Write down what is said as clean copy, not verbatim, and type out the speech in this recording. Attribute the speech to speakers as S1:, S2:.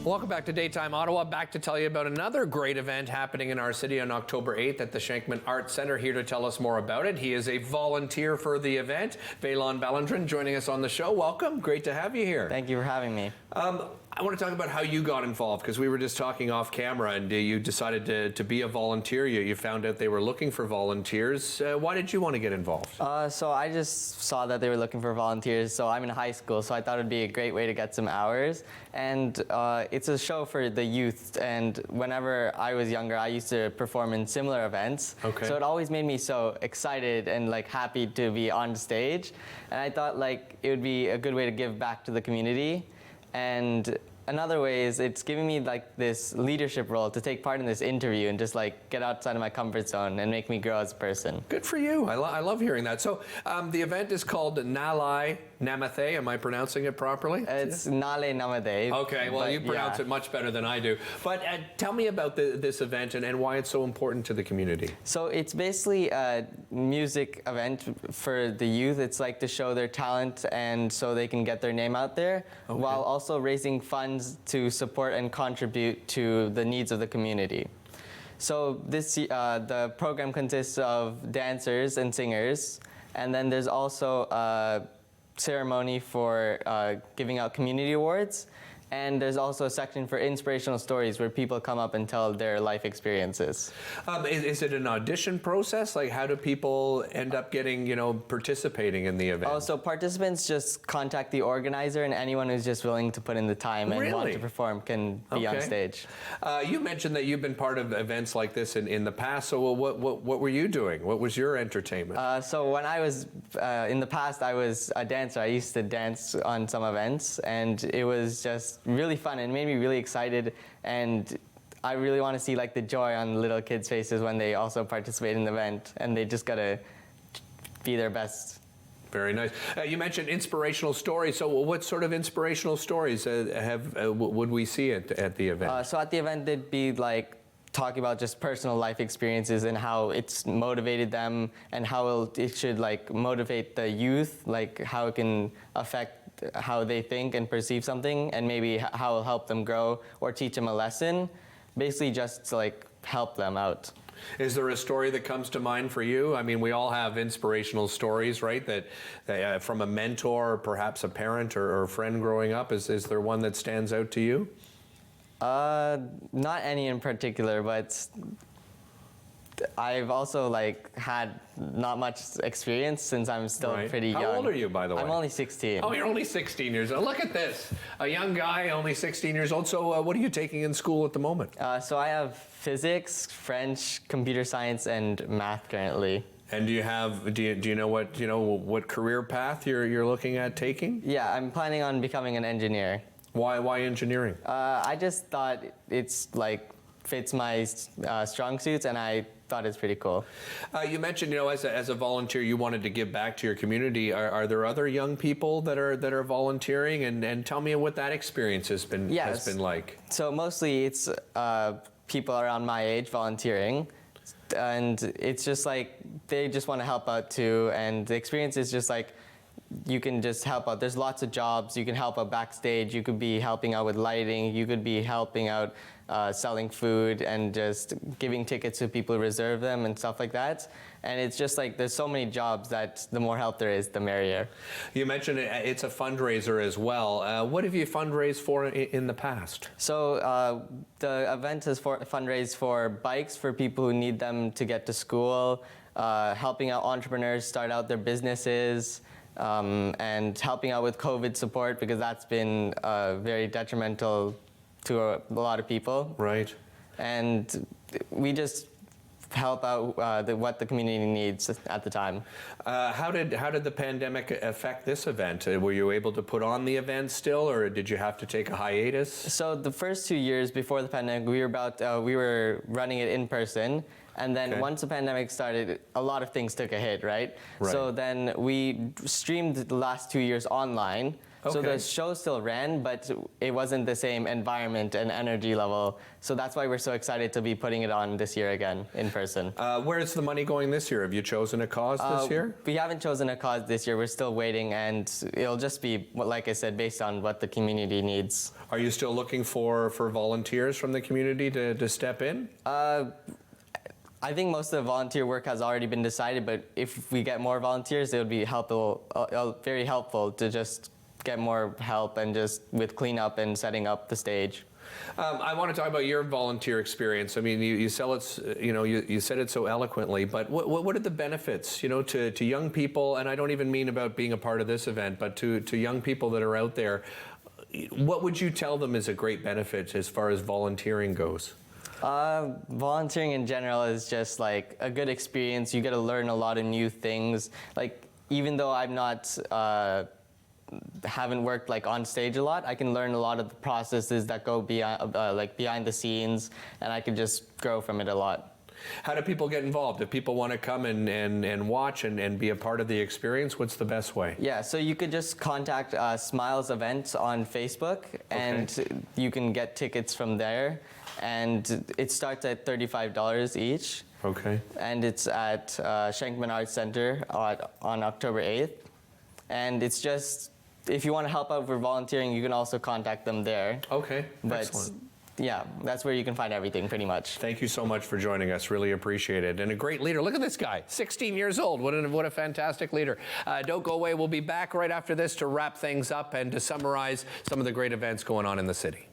S1: Welcome back to Daytime Ottawa. Back to tell you about another great event happening in our city on October 8th at the Shankman Arts Centre. Here to tell us more about it, he is a volunteer for the event. Veloan Balendran joining us on the show. Welcome. Great to have you here.
S2: Thank you for having me.
S1: I want to talk about how you got involved, because we were just talking off camera and you decided to be a volunteer. You found out they were looking for volunteers. Why did you want to get involved?
S2: So I just saw that they were looking for volunteers. So I'm in high school, so I thought it'd be a great way to get some hours. And it's a show for the youth. And whenever I was younger, I used to perform in similar events.
S1: Okay.
S2: So it always made me so excited and like happy to be on stage. And I thought like it would be a good way to give back to the community. And another way is it's giving me like this leadership role to take part in this interview and just like get outside of my comfort zone and make me grow as a person.
S1: Good for you. I love hearing that. So the event is called Naalai Namathe. Am I pronouncing it properly?
S2: It's Naalai Namathe.
S1: Okay, well, you pronounce it much better than I do. But tell me about this event and why it's so important to the community.
S2: So it's basically a music event for the youth. It's like to show their talent and so they can get their name out there, while also raising funds to support and contribute to the needs of the community. So the program consists of dancers and singers, and then there's also a ceremony for giving out community awards, and there's also a section for inspirational stories where people come up and tell their life experiences.
S1: Is it an audition process? Like, how do people end up getting, participating in the event?
S2: Oh, so participants just contact the organizer, and anyone who's just willing to put in the time and want to perform can be on stage.
S1: You mentioned that you've been part of events like this in the past. So what were you doing? What was your entertainment?
S2: So when I was in the past, I was a dancer. I used to dance on some events, and it was just really fun and made me really excited, and I really want to see like the joy on little kids' faces when they also participate in the event, and they just gotta be their best.
S1: Very nice. You mentioned inspirational stories. So what sort of inspirational stories would we see at the event?
S2: So at the event, they'd be like talking about just personal life experiences and how it's motivated them, and how it should like motivate the youth, like how it can affect how they think and perceive something, and maybe how it'll help them grow or teach them a lesson. Basically just to like help them out.
S1: Is there a story that comes to mind for you? I mean, we all have inspirational stories, right? That from a mentor, or perhaps a parent or a friend growing up. Is there one that stands out to you?
S2: Not any in particular, but I've also like had not much experience since I'm still pretty young.
S1: How old are you, by the way?
S2: I'm only 16.
S1: Oh, you're only 16 years old. Look at this. A young guy, only 16 years old. So what are you taking in school at the moment?
S2: So I have physics, French, computer science, and math currently.
S1: And do you know what career path you're looking at taking?
S2: Yeah, I'm planning on becoming an engineer.
S1: Why engineering?
S2: I just thought it's like fits my strong suits, and I thought it's pretty cool.
S1: You mentioned, as a volunteer, you wanted to give back to your community. Are there other young people that are volunteering? And tell me what that experience has been like.
S2: So mostly it's people around my age volunteering, and it's just like they just want to help out too. And the experience is just like you can just help out. There's lots of jobs. You can help out backstage. You could be helping out with lighting. You could be helping out selling food and just giving tickets to people who reserve them and stuff like that. And it's just like there's so many jobs that the more help there is, the merrier.
S1: You mentioned it's a fundraiser as well. What have you fundraised for in the past?
S2: So the event is fundraised for bikes for people who need them to get to school, helping out entrepreneurs start out their businesses, and helping out with COVID support, because that's been very detrimental to a lot of people.
S1: Right.
S2: And we just help out what the community needs at the time.
S1: How did the pandemic affect this event? Were you able to put on the event still, or did you have to take a hiatus?
S2: So the first 2 years before the pandemic, we were running it in person. And then once the pandemic started, a lot of things took a hit, right? So then we streamed the last 2 years online. So
S1: Okay.
S2: the show still ran, but it wasn't the same environment and energy level. So that's why we're so excited to be putting it on this year again in person.
S1: Where's the money going this year? Have you chosen a cause this year?
S2: We haven't chosen a cause this year. We're still waiting, and it'll just be, like I said, based on what the community needs.
S1: Are you still looking for volunteers from the community to step in?
S2: I think most of the volunteer work has already been decided, but if we get more volunteers, it would be very helpful to just get more help and just with cleanup and setting up the stage.
S1: I want to talk about your volunteer experience. I mean, you sell it, you said it so eloquently, but what are the benefits, to young people? And I don't even mean about being a part of this event, but to young people that are out there. What would you tell them is a great benefit as far as volunteering goes?
S2: Volunteering in general is just like a good experience. You get to learn a lot of new things. Like, even though I'm not haven't worked like on stage a lot, I can learn a lot of the processes that go behind the scenes, and I can just grow from it a lot.
S1: How do people get involved? If people want to come and watch and be a part of the experience, what's the best way?
S2: Yeah, so you could just contact Smiles Events on Facebook, and you can get tickets from there. And it starts at $35 each.
S1: Okay.
S2: And it's at Shankman Arts Center on October 8th. And it's just, if you want to help out for volunteering, you can also contact them there.
S1: Okay,
S2: But
S1: excellent.
S2: yeah, that's where you can find everything pretty much.
S1: Thank you so much for joining us. Really appreciate it. And a great leader. Look at this guy, 16 years old. What a fantastic leader. Don't go away. We'll be back right after this to wrap things up and to summarize some of the great events going on in the city.